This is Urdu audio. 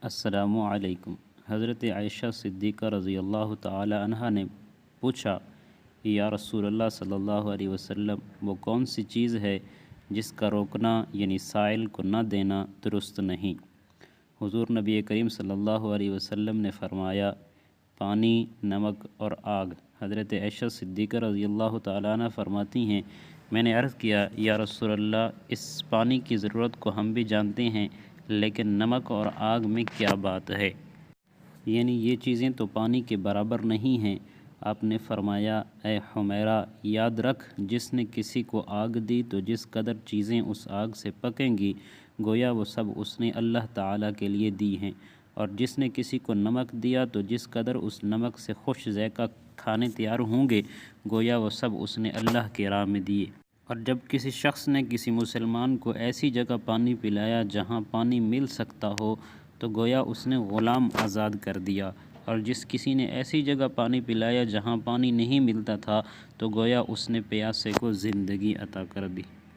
السلام علیکم۔ حضرت عائشہ صدیقہ رضی اللہ تعالی عنہا نے پوچھا، یا رسول اللہ صلی اللہ علیہ وسلم، وہ کون سی چیز ہے جس کا روکنا یعنی سائل کو نہ دینا درست نہیں؟ حضور نبی کریم صلی اللہ علیہ وسلم نے فرمایا، پانی، نمک اور آگ۔ حضرت عائشہ صدیقہ رضی اللہ تعالیٰ عنہ فرماتی ہیں، میں نے عرض کیا، یا رسول اللہ، اس پانی کی ضرورت کو ہم بھی جانتے ہیں، لیکن نمک اور آگ میں کیا بات ہے؟ یعنی یہ چیزیں تو پانی کے برابر نہیں ہیں۔ آپ نے فرمایا، اے حمیرہ، یاد رکھ، جس نے کسی کو آگ دی تو جس قدر چیزیں اس آگ سے پکیں گی، گویا وہ سب اس نے اللہ تعالیٰ کے لیے دی ہیں، اور جس نے کسی کو نمک دیا تو جس قدر اس نمک سے خوش ذائقہ کھانے تیار ہوں گے، گویا وہ سب اس نے اللہ کی راہ میں دیے۔ اور جب کسی شخص نے کسی مسلمان کو ایسی جگہ پانی پلایا جہاں پانی مل سکتا ہو، تو گویا اس نے غلام آزاد کر دیا، اور جس کسی نے ایسی جگہ پانی پلایا جہاں پانی نہیں ملتا تھا، تو گویا اس نے پیاسے کو زندگی عطا کر دی۔